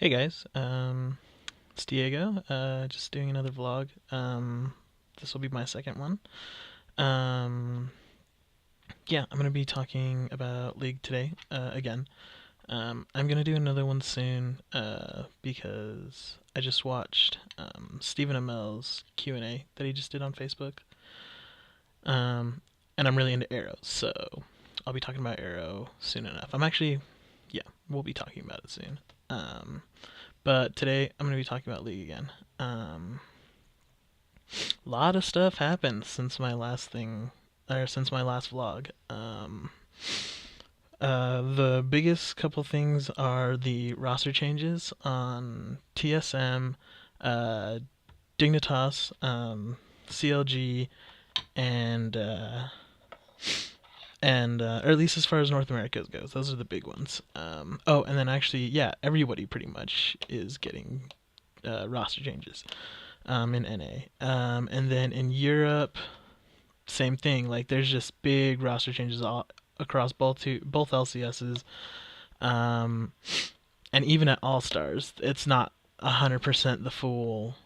Hey guys, it's Diego. Just doing another vlog. This will be my second one. Um, yeah, I'm gonna be talking about League today. Again. I'm gonna do another one soon. Because I just watched Stephen Amell's Q&A that he just did on Facebook. Um, and I'm really into Arrow, so I'll be talking about Arrow soon enough. Yeah, we'll be talking about it soon. Um, But today I'm going to be talking about League again. A lot of stuff happened since my last thing, or since my last vlog. The biggest couple things are the roster changes on TSM, uh, Dignitas, CLG, and or at least as far as North America goes, those are the big ones. Oh, and then actually, yeah, everybody pretty much is getting roster changes in NA. And then in Europe, same thing. Like there's just big roster changes all across both LCSs. Um, and even at All Stars, it's not 100% the full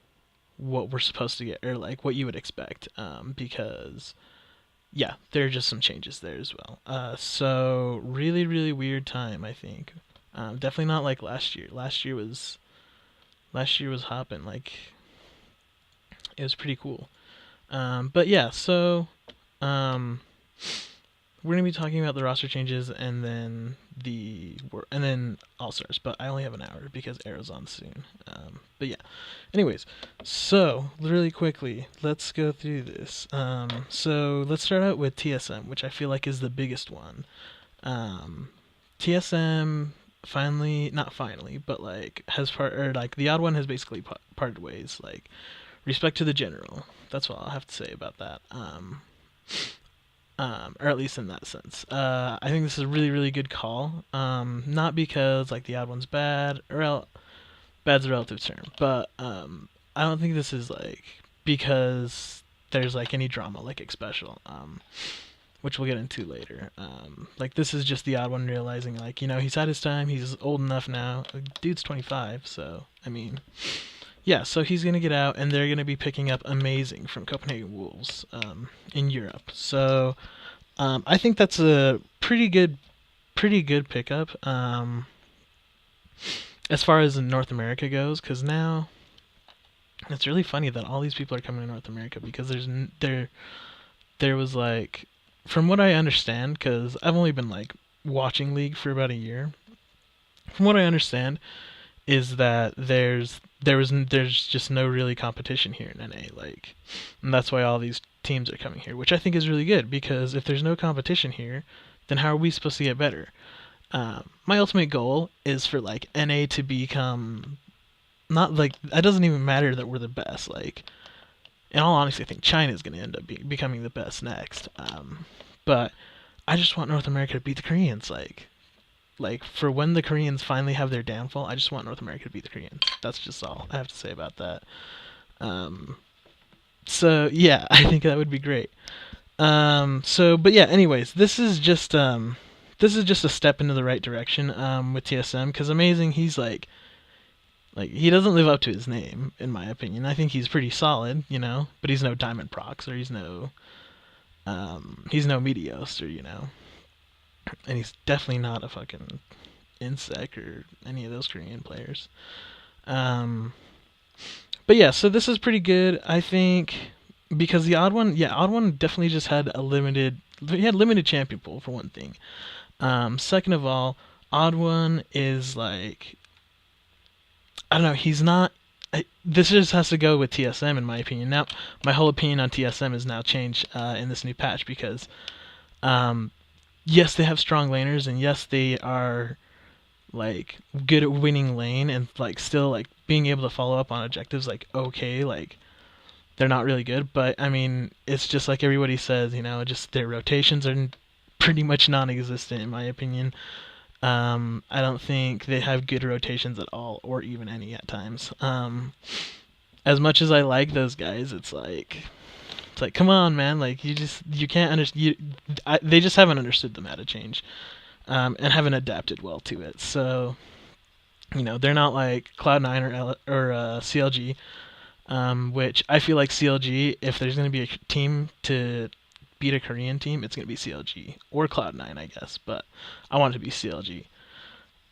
what we're supposed to get or like what you would expect. Because yeah, there are just some changes there as well. So really, really weird time. I think. Definitely not like last year. Last year was hopping. Like it was pretty cool. But yeah, so um, we're gonna be talking about the roster changes and then All Stars. But I only have an hour because Arrow's on soon. But yeah. Anyways, so really quickly, let's go through this. So let's start out with TSM, which I feel like is the biggest one. TSM finally, not finally, but like like the odd one has basically parted ways. Like respect to the general. That's what I'll have to say about that. Or at least in that sense. I think this is a really, really good call. Not because like the odd one's bad, bad's a relative term, but I don't think this is like because there's like any drama like special. Which we'll get into later. Like this is just the odd one realizing like he's had his time. He's old enough now. Dude's 25, so I mean yeah, so he's going to get out, and they're going to be picking up Amazing from Copenhagen Wolves in Europe. So I think that's a pretty good pickup as far as North America goes, because now it's really funny that all these people are coming to North America because there was like, from what I understand, because I've only been like watching League for about a year. From what I understand, is that there's just no really competition here in NA, like, and that's why all these teams are coming here, which I think is really good because if there's no competition here, then how are we supposed to get better? My ultimate goal is for like NA to become not like it doesn't even matter that we're the best. Like in all honesty, I think China is going to end up becoming the best next. But I just want North America to beat the Koreans. Like for when the Koreans finally have their downfall, I just want North America to beat the Koreans. That's just all I have to say about that. Um, so yeah, I think that would be great. But yeah, anyways, this is just a step into the right direction with TSM because Amazing, he's like he doesn't live up to his name in my opinion. I think he's pretty solid, but he's no Diamond Prox or he's no Meteos or and he's definitely not a fucking Insect or any of those Korean players. Um, but yeah, so this is pretty good, I think, because the odd one definitely just had he had limited champion pool for one thing. Second of all, odd one is like, I don't know, he's not. This just has to go with TSM in my opinion. Now, my whole opinion on TSM has now changed in this new patch because, um, yes, they have strong laners, and yes, they are like good at winning lane and like still like being able to follow up on objectives like okay, like they're not really good, but I mean it's just like everybody says, just their rotations are pretty much non-existent in my opinion. I don't think they have good rotations at all or even any at times. As much as I like those guys, it's like come on man, like you can't understand they just haven't understood the meta change and haven't adapted well to it. So They're not like Cloud9 or CLG, which I feel like CLG, if there's going to be a team to beat a Korean team, it's going to be CLG or Cloud9, I guess. But I want it to be CLG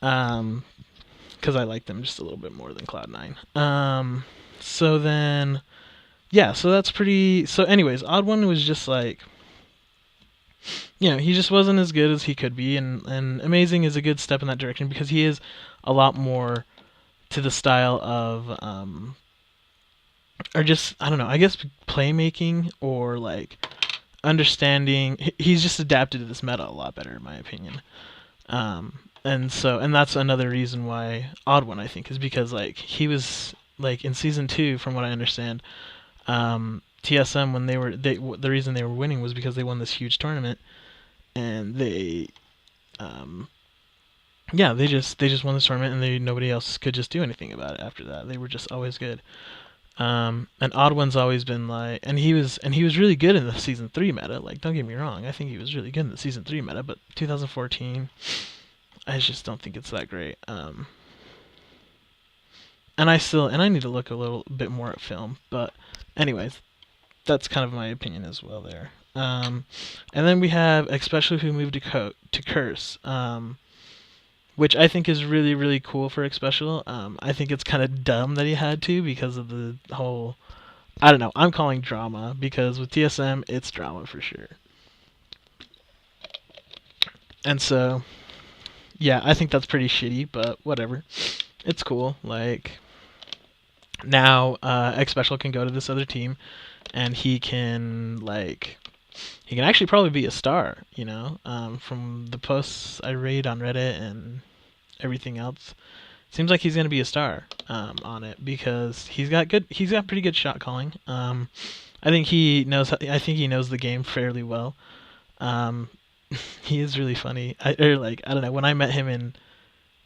because I like them just a little bit more than Cloud9. So then, yeah, so that's pretty. So, anyways, Odd One was just like, he just wasn't as good as he could be, and Amazing is a good step in that direction because he is a lot more to the style of or just, I don't know, I guess playmaking or like understanding. He's just adapted to this meta a lot better, in my opinion. And that's another reason why Odd One, I think, is because like he was like in season 2, from what I understand, TSM, when the reason they were winning was because they won this huge tournament, and um, they just won this tournament, and nobody else could just do anything about it after that. They were just always good. And Odd One's always been like, and he was really good in the season 3 meta. Like, don't get me wrong, I think he was really good in the season 3 meta, but 2014, I just don't think it's that great. And I need to look a little bit more at film, but anyways, that's kind of my opinion as well there. And then we have Xpecial, who moved to Curse, which I think is really, really cool for Xpecial. I think it's kind of dumb that he had to because of the whole, I don't know, I'm calling drama, because with TSM, it's drama for sure. And so, yeah, I think that's pretty shitty, but whatever. It's cool. Like, now Xpecial can go to this other team, and he can actually probably be a star, from the posts I read on Reddit and everything else. Seems like he's gonna be a star on it, because he's got pretty good shot calling. I think he knows the game fairly well. Um, he is really funny. I don't know, when I met him in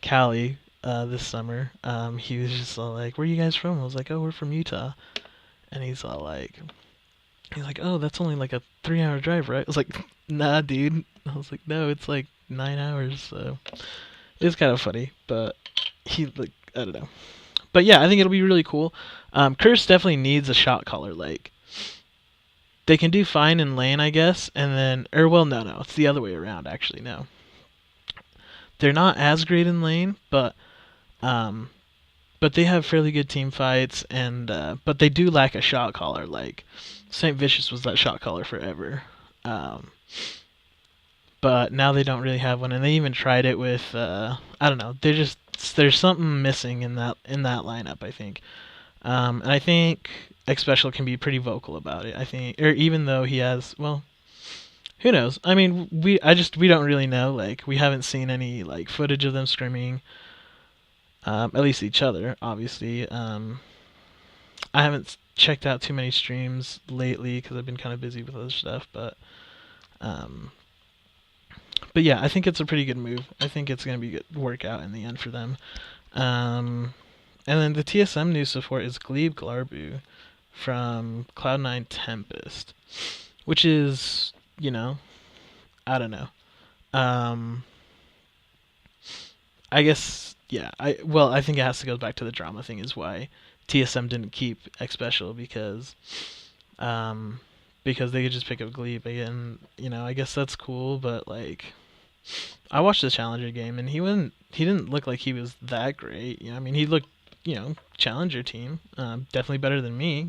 Cali this summer, he was just all like, "Where are you guys from?" I was like, "Oh, we're from Utah," and he's like, "Oh, that's only like a 3-hour drive, right?" I was like, "Nah, dude." I was like, "No, it's like 9 hours." So it's kind of funny, but I don't know. But yeah, I think it'll be really cool. Curse definitely needs a shot caller. Like, they can do fine in lane, I guess, and then, or well, no, it's the other way around. Actually, no, they're not as great in lane, um, but they have fairly good team fights, and but they do lack a shot caller. Like, Saint Vicious was that shot caller forever. Um, but now they don't really have one, and they even tried it with I don't know. There's something missing in that lineup, I think. And I think Xpecial can be pretty vocal about it. I think, or even though he has, well, who knows? I mean, we don't really know. Like, we haven't seen any like footage of them scrimming. At least each other, obviously. I haven't checked out too many streams lately because I've been kind of busy with other stuff, um, but yeah, I think it's a pretty good move. I think it's gonna be a good workout in the end for them. Um, and then the TSM new support is Glebe Glarbu from Cloud9 Tempest, which is, I don't know. Um, I guess, yeah. I think it has to go back to the drama thing, is why TSM didn't keep Xpecial, um, because they could just pick up Glebe, and I guess that's cool, but like, I watched the Challenger game, and he didn't look like he was that great. I mean, he looked, Challenger team, definitely better than me.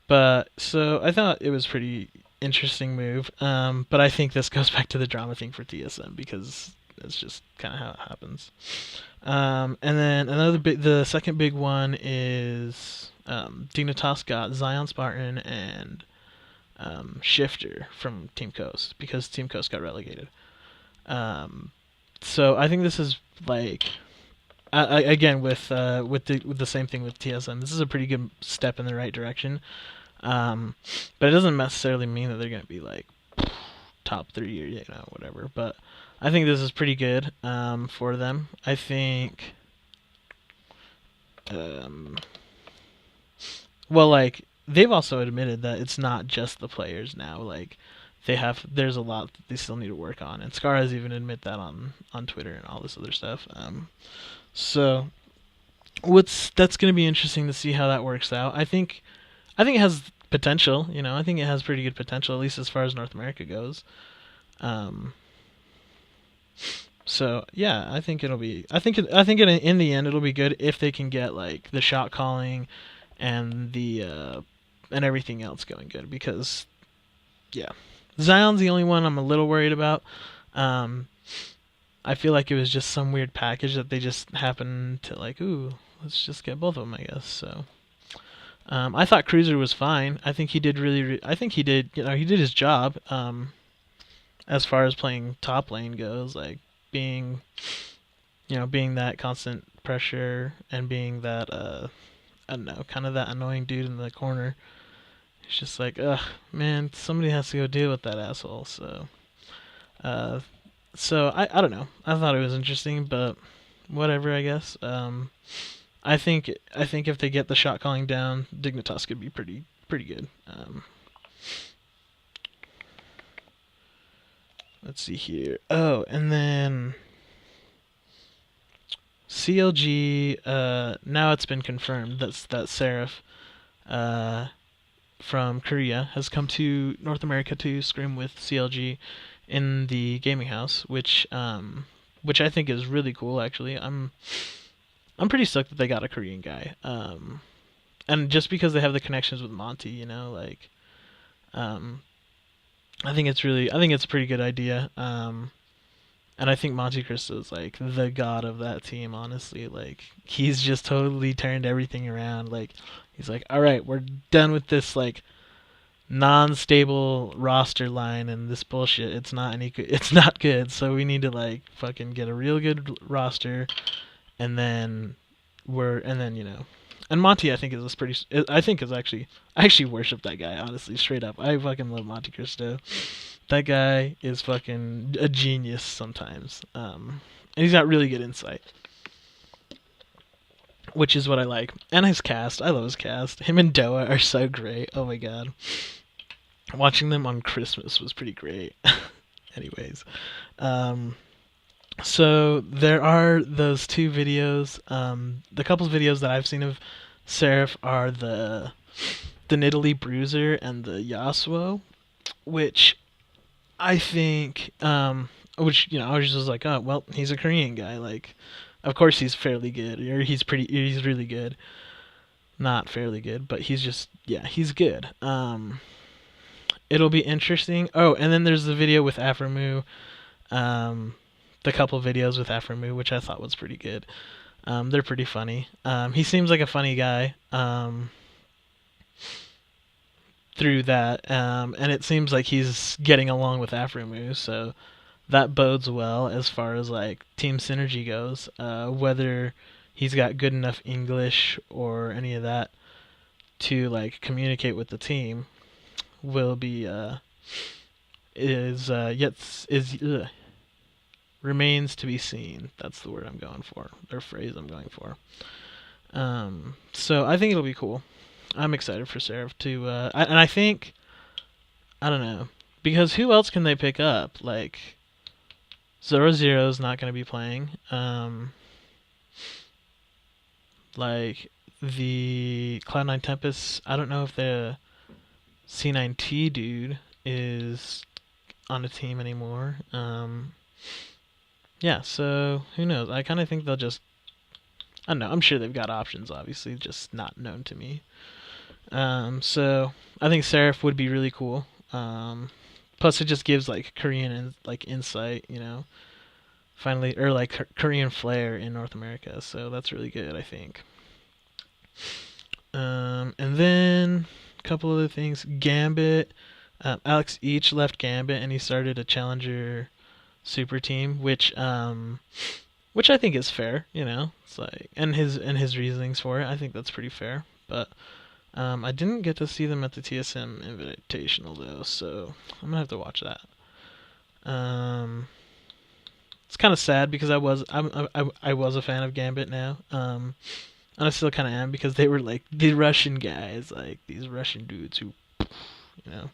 But so I thought it was pretty interesting move. But I think this goes back to the drama thing for TSM, because that's just kind of how it happens. And then the second big one is Dignitas got Zion Spartan and Shifter from Team Coast, because Team Coast got relegated. Um, so I think this is like, again, with the same thing with TSM. This is a pretty good step in the right direction. But it doesn't necessarily mean that they're gonna be like top 3 or whatever. But I think this is pretty good for them. I think, well, like, they've also admitted that it's not just the players now. Like, there's a lot that they still need to work on, and Scar has even admit that on Twitter and all this other stuff. So what's that's going to be interesting to see how that works out. I think it has potential. I think it has pretty good potential, at least as far as North America goes. Um, so yeah, I think it'll be. In the end it'll be good if they can get like the shot calling and the and everything else going good because yeah, Zion's the only one I'm a little worried about. Um, I feel like it was just some weird package that they just happened to like. Ooh, let's just get both of them, I guess. So I thought Cruiser was fine. I think he did I think he did. He did his job. As far as playing top lane goes, like being, being that constant pressure and being that I don't know, kind of that annoying dude in the corner. It's just like, ugh, man, somebody has to go deal with that asshole. Uh, I don't know. I thought it was interesting, but whatever, I guess. I think if they get the shot calling down, Dignitas could be pretty good. Let's see here. Oh, and then CLG. Now it's been confirmed that Seraph, uh, from Korea has come to North America to scrim with CLG in the gaming house, which I think is really cool. Actually, I'm pretty stoked that they got a Korean guy. And just because they have the connections with Monty, um, I think it's a pretty good idea. And I think Monte Cristo is like the god of that team. Honestly, like he's just totally turned everything around. Like he's like, all right, we're done with this like non-stable roster line and this bullshit. It's not any good. It's not good. So we need to like fucking get a real good roster, and then and Monty, I think is pretty. I think is actually. I actually worship that guy. Honestly, straight up, I fucking love Monte Cristo. That guy is fucking a genius sometimes. And he's got really good insight, which is what I like. And his cast, I love his cast. Him and Doa are so great. Oh my god, watching them on Christmas was pretty great. Anyways, um, so there are those two videos. The couple of videos that I've seen of Seraph are the Nidalee Bruiser and the Yasuo, which I think, I was just like, oh, well, he's a Korean guy. Like, of course he's fairly good, or he's really good. Not fairly good, but he's good. It'll be interesting. Oh, and then there's the video with Aframu, um, the couple videos with Aframu, which I thought was pretty good. They're pretty funny. He seems like a funny guy. Through that, and it seems like he's getting along with Aframu, so that bodes well as far as like team synergy goes. Whether he's got good enough English or any of that to like communicate with the team will be yet is remains to be seen. That's the word I'm going for, or phrase I'm going for. So I think it'll be cool. I'm excited for Seraph to, and I think, I don't know, because who else can they pick up? Like, Zero Zero's not going to be playing. Like, the Cloud9 Tempest, I don't know if the C9T dude is on the team anymore. Yeah, so who knows? I kind of think they'll just, I don't know, I'm sure they've got options, obviously, just not known to me. So I think Seraph would be really cool. Plus, it just gives like Korean like insight, finally, or like Korean flair in North America. So that's really good, I think. And then a couple other things. Gambit, Alex Each left Gambit and he started a Challenger Super Team, which I think is fair. It's like and his reasonings for it. I think that's pretty fair, but. I didn't get to see them at the TSM Invitational though, so I'm gonna have to watch that. It's kind of sad because I was a fan of Gambit now, and I still kind of am because they were like the Russian guys, like these Russian dudes who, you know.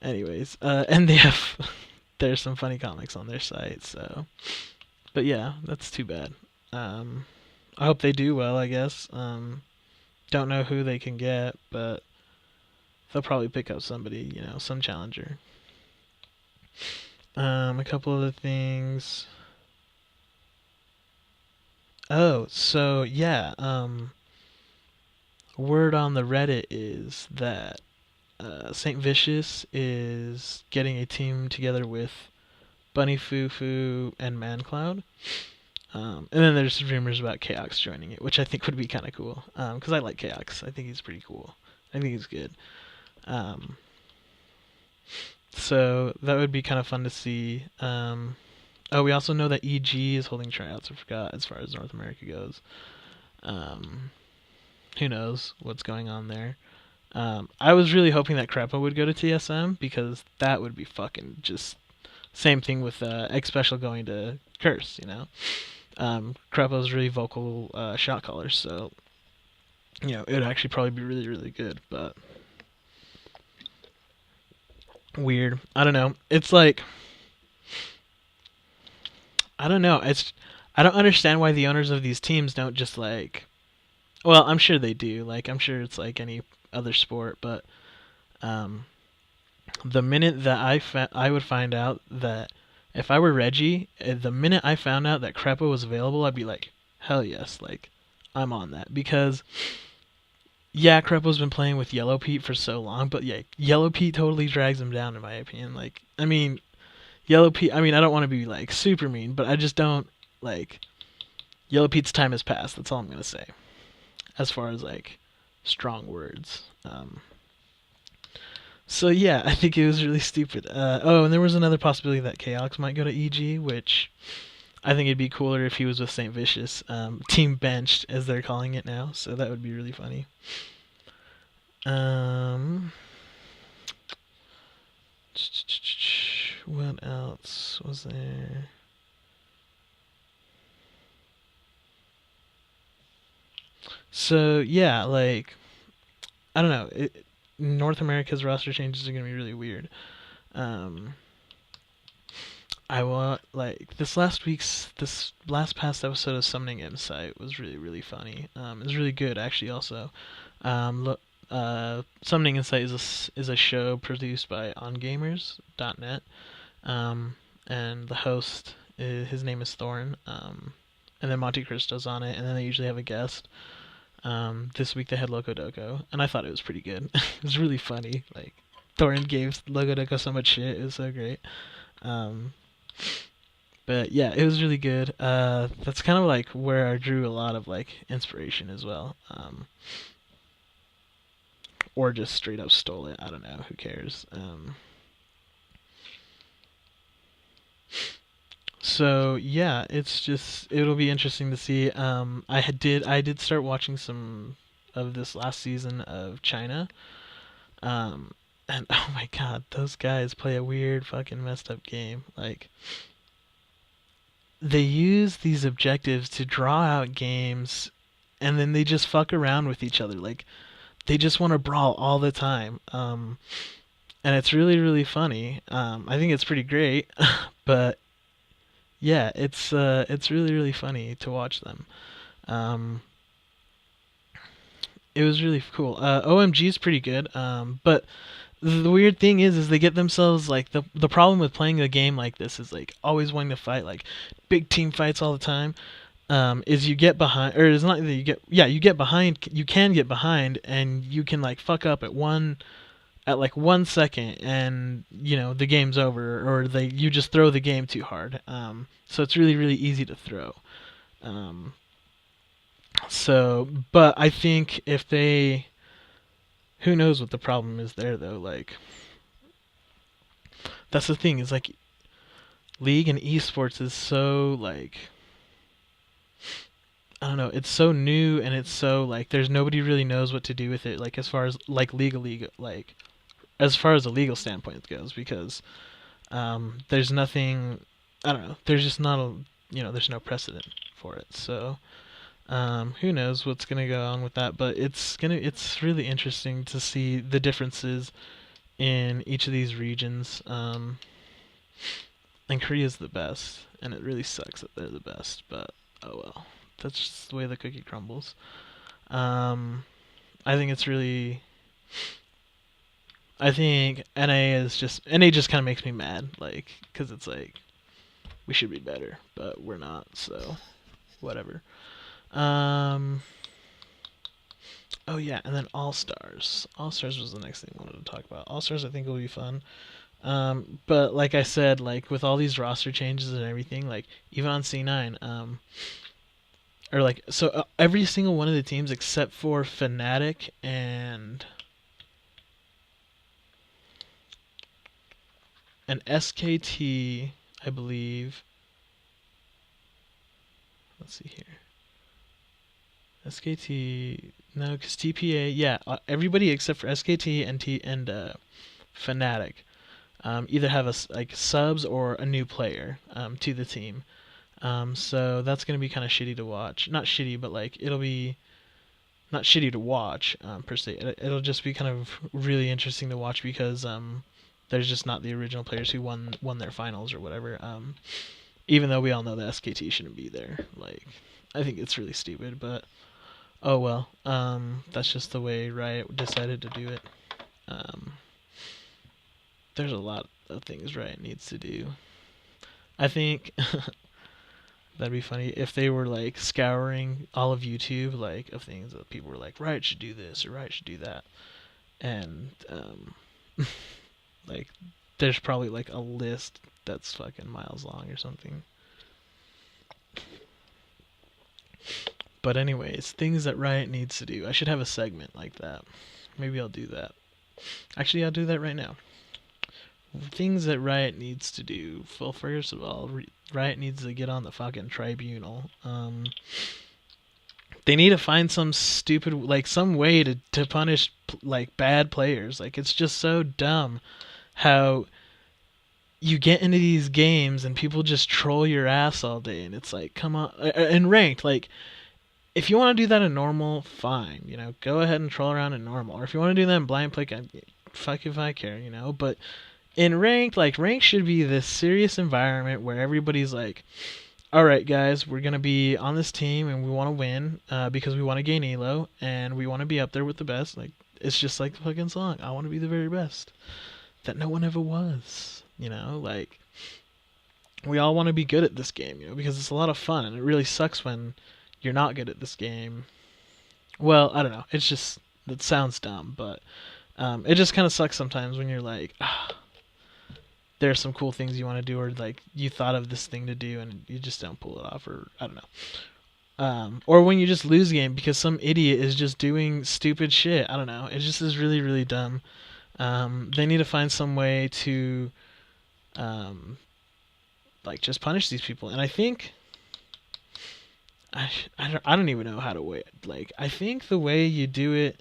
Anyways, and they have there's some funny comics on their site, so. But yeah, that's too bad. I hope they do well, I guess. Don't know who they can get, but they'll probably pick up somebody, some challenger. A couple other things. Oh, so yeah, word on the Reddit is that Saint Vicious is getting a team together with Bunny Fufu and ManCloud. And then there's rumors about Chaox joining it, which I think would be kind of cool. Because I like Chaox. I think he's pretty cool. I think he's good. So that would be kind of fun to see. We also know that EG is holding tryouts. I forgot as far as North America goes. Who knows what's going on there? I was really hoping that Krepo would go to TSM because that would be fucking just same thing with X Special going to Curse. Krepo's really vocal shot caller, so it would actually probably be really, really good. But weird. I don't know. It's like I don't know. I don't understand why the owners of these teams don't just like. Well, I'm sure they do. Like I'm sure it's like any other sport, but the minute that I would find out that if I were Reggie, the minute I found out that Krepo was available, I'd be like, hell yes, like I'm on that because yeah, Krepo's been playing with Yellow Pete for so long, but yeah, Yellow Pete totally drags him down in my opinion. Like, I mean, Yellow Pete. I mean, I don't want to be like super mean, but I just don't like Yellow Pete's time has passed. That's all I'm gonna say. As far as like strong words. So yeah, I think it was really stupid. And there was another possibility that Chaox might go to EG, which I think it'd be cooler if he was with Saint Vicious, team benched as they're calling it now. So that would be really funny. What else was there? So yeah, like I don't know. North America's roster changes are gonna be really weird. I want like this last past episode of Summoning Insight was really really funny. It was really good actually. Also, Summoning Insight is a show produced by OnGamers.net, and the host his name is Thorn. And then Monte Cristo's on it, and then they usually have a guest. This week they had Loco Doco, and I thought it was pretty good. It was really funny. Like Thorin gave Loco Doco so much shit. It was so great. But yeah, it was really good. That's kind of like where I drew a lot of like inspiration as well. Or just straight up stole it. I don't know. Who cares? So yeah, it'll be interesting to see. I did start watching some of this last season of China. And oh my god, those guys play a weird fucking messed up game. Like they use these objectives to draw out games and then they just fuck around with each other. Like they just want to brawl all the time. And it's really really funny. I think it's pretty great, but yeah, it's really really funny to watch them. Um, it was really cool. OMG is pretty good. But the weird thing is they get themselves like the problem with playing a game like this is like always wanting to fight like big team fights all the time. Is you get behind, or it's not that you get behind. You can get behind, and you can like fuck up at like 1 second, and the game's over, or you just throw the game too hard. So it's really really easy to throw. But I think if they, who knows what the problem is there though. Like that's the thing is like League and esports is so like I don't know, it's so new and it's so like there's nobody really knows what to do with it like as far as like legal like as far as a legal standpoint goes because there's nothing I don't know, there's just not a there's no precedent for it. So who knows what's gonna go on with that, but it's really interesting to see the differences in each of these regions. And Korea's the best, and it really sucks that they're the best, but oh well. That's just the way the cookie crumbles. I think it's really. I think NA just kind of makes me mad, like, because it's like we should be better, but we're not. So whatever. Um. Oh yeah, and then All Stars. All Stars was the next thing I wanted to talk about. All Stars I think will be fun. But like I said, like with all these roster changes and everything, like even on C9, or like so every single one of the teams except for Fnatic and SKT, I believe. Let's see here. SKT, no, because TPA, yeah, everybody except for SKT and Fnatic, either have like subs or a new player to the team. So that's gonna be kind of shitty to watch. Not shitty, but like it'll be not shitty to watch per se. It'll just be kind of really interesting to watch because there's just not the original players who won their finals or whatever. Even though we all know that SKT shouldn't be there. Like, I think it's really stupid, but oh well. That's just the way Riot decided to do it. There's a lot of things Riot needs to do. I think that'd be funny if they were like scouring all of YouTube, like of things that people were like, Riot should do this or Riot should do that, and like there's probably like a list that's fucking miles long or something. But anyways, things that Riot needs to do. I should have a segment like that. Maybe I'll do that. Actually, I'll do that right now. Things that Riot needs to do. Well, first of all, Riot needs to get on the fucking tribunal. They need to find some stupid, like, some way to punish, like, bad players. Like, it's just so dumb how you get into these games and people just troll your ass all day. And it's like, come on. In ranked, like, if you want to do that in normal, fine. You know, go ahead and troll around in normal. Or if you want to do that in blind play, fuck if I care, you know. But in ranked, like, ranked should be this serious environment where everybody's like, all right, guys, we're going to be on this team and we want to win because we want to gain elo and we want to be up there with the best. Like, it's just like the fucking song. I want to be the very best that no one ever was, you know? Like, we all want to be good at this game, you know, because it's a lot of fun and it really sucks when you're not good at this game. Well, I don't know. It's just, it sounds dumb, but it just kind of sucks sometimes when you're like, there's some cool things you want to do, or like you thought of this thing to do and you just don't pull it off, or I don't know. Or when you just lose a game because some idiot is just doing stupid shit. I don't know. It just is really, really dumb. They need to find some way to, like, just punish these people. And I think, I don't even know how to wait. Like, I think the way you do it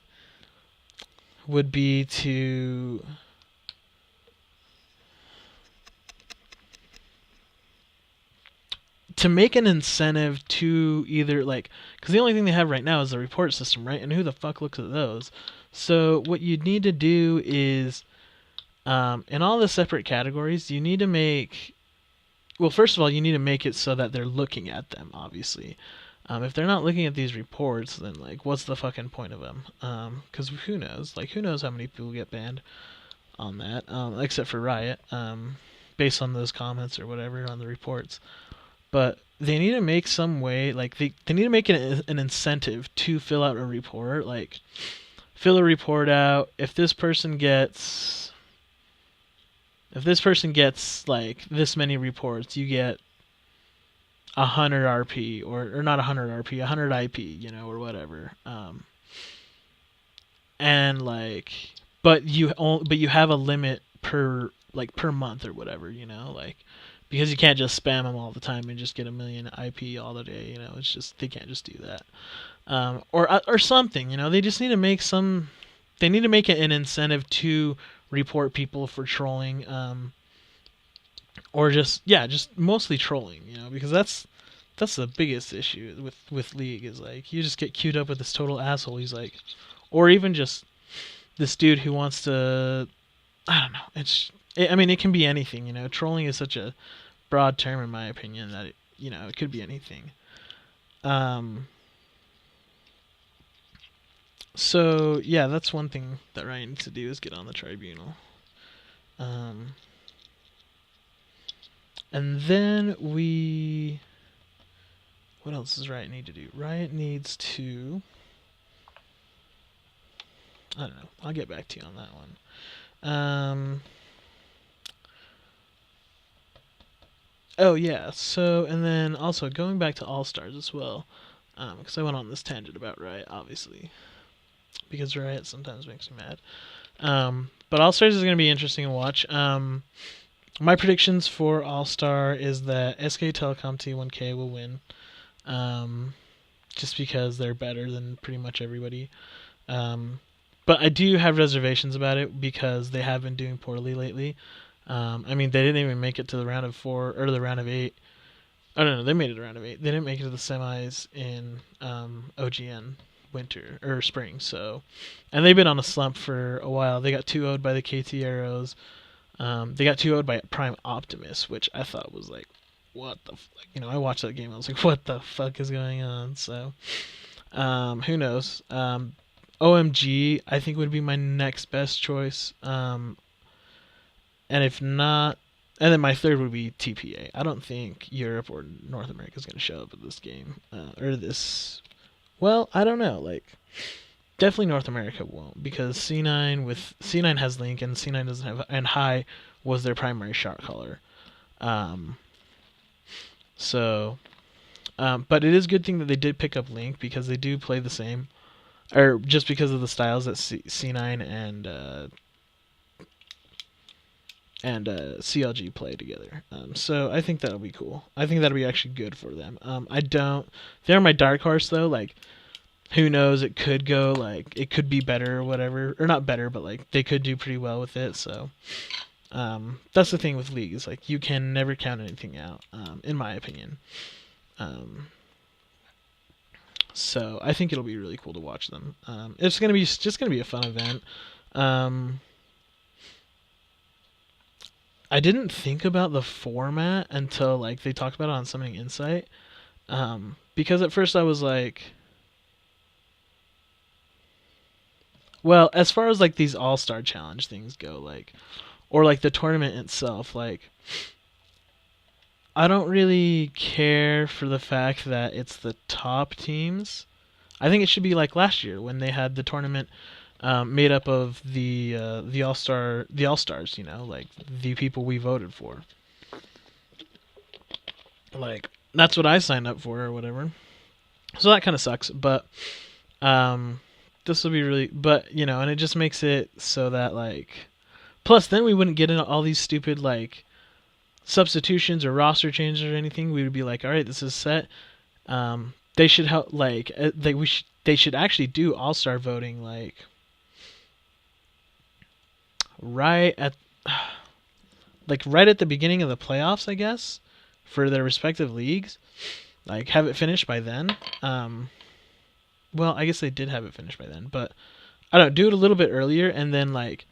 would be to make an incentive to either, like, because the only thing they have right now is the report system, right? And who the fuck looks at those? So what you need to do is, in all the separate categories, you need to make, well, first of all, you need to make it so that they're looking at them, obviously. If they're not looking at these reports, then, like, what's the fucking point of them? Because who knows? Like, who knows how many people get banned on that, except for Riot, based on those comments or whatever on the reports. But they need to make some way, like, they need to make an incentive to fill out a report. Like, fill a report out. If this person gets, like, this many reports, you get 100 RP, or not 100 RP, 100 IP, you know, or whatever. And, like, but you have a limit per month or whatever, you know, like, because you can't just spam them all the time and just get 1 million IP all the day, you know. It's just, they can't just do that. Or something, you know. They just need to make they need to make it an incentive to report people for trolling, or just mostly trolling, you know, because that's the biggest issue with League, is like, you just get queued up with this total asshole. He's like, or even just this dude who wants to, I don't know. I mean, it can be anything, you know. Trolling is such a broad term, in my opinion, that it could be anything. So yeah, that's one thing that Riot needs to do is get on the tribunal. And then what else does Riot need to do? Riot needs to, I don't know. I'll get back to you on that one. Oh yeah. So and then also going back to All Stars as well, because I went on this tangent about Riot, obviously, because Riot sometimes makes me mad. But All Stars is going to be interesting to watch. My predictions for All Star is that SK Telecom T1K will win, just because they're better than pretty much everybody. But I do have reservations about it because they have been doing poorly lately. I mean, they didn't even make it to the round of 4 or the round of 8. Oh no, they made it to the round of 8. They didn't make it to the semis in OGN winter or spring. So, and they've been on a slump for a while. They got 2-0'd by the KT Arrows. They got 2-0'd by Prime Optimus, which I thought was like, what the fuck? I watched that game. I was like, what the fuck is going on? So, who knows? OMG, I think would be my next best choice. And if not, and then my third would be TPA. I don't think Europe or North America is going to show up at this game or this. Well, I don't know. Like, definitely North America won't because C9 has Link and C9 doesn't have, and High was their primary shot caller. But it is a good thing that they did pick up Link because they do play the same, or just because of the styles that C9 and CLG play together. So I think that'll be cool. I think that'll be actually good for them. They're my dark horse though. Like, who knows? It could go like it could be better or whatever, or not better, but like they could do pretty well with it. So that's the thing with leagues. Like, you can never count anything out, in my opinion. So I think it'll be really cool to watch them. It's just gonna be a fun event. I didn't think about the format until like they talked about it on Summoning Insight, because at first I was like, well, as far as like these All-Star Challenge things go, like, or like the tournament itself, like, I don't really care for the fact that it's the top teams. I think it should be like last year when they had the tournament made up of the all-stars, like the people we voted for. Like, that's what I signed up for or whatever. So that kind of sucks, but this will be really, but and it just makes it so that like, plus then we wouldn't get into all these stupid like substitutions or roster changes or anything. We would be like, all right, this is set. They should help, like they should actually do all-star voting like right at the beginning of the playoffs, I guess, for their respective leagues. Like, have it finished by then. Well, I guess they did have it finished by then, but I don't know, do it a little bit earlier and then like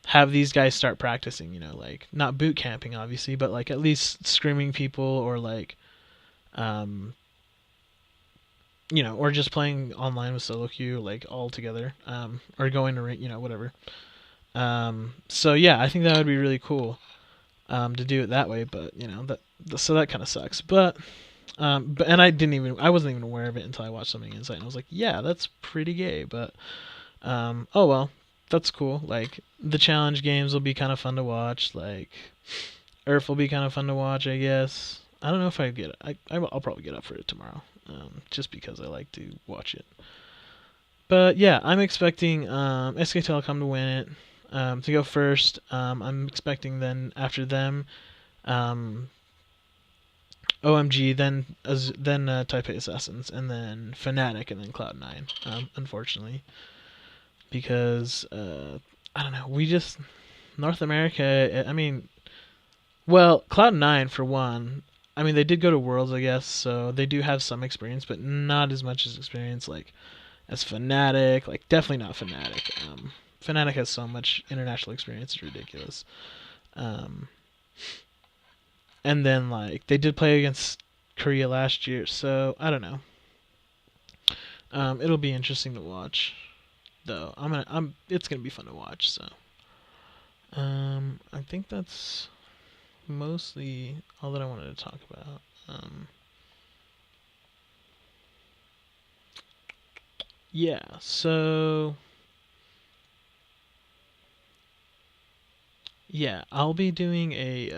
have these guys start practicing, like not boot camping obviously, but like at least screaming people or like or just playing online with solo queue like all together, or going to whatever. So yeah, I think that would be really cool to do it that way, but so that kind of sucks. But and I wasn't even aware of it until I watched Something Insight, and I was like, yeah, that's pretty gay. But oh well, that's cool. Like, the challenge games will be kind of fun to watch. Like, Earth will be kind of fun to watch, I guess. I don't know if I'll probably get up for it tomorrow, just because I like to watch it. But yeah, I'm expecting SK Telecom to win it, to go first. I'm expecting then after them, OMG, then Taipei Assassins, and then Fnatic, and then Cloud9. Unfortunately, because I don't know, we just North America. I mean, well, Cloud9 for one. I mean, they did go to Worlds, I guess, so they do have some experience, but not as much as experience like as Fnatic. Like, definitely not Fnatic. Fnatic has so much international experience, it's ridiculous. And then like they did play against Korea last year, so I don't know. It'll be interesting to watch, though. It's gonna be fun to watch. So, I think that's mostly all that I wanted to talk about. Yeah. So, yeah, I'll be doing a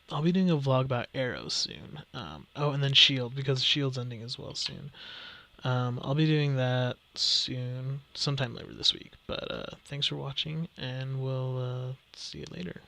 vlog about Arrow soon. Oh, and then Shield because Shield's ending as well soon. I'll be doing that soon, sometime later this week. But thanks for watching, and we'll see you later.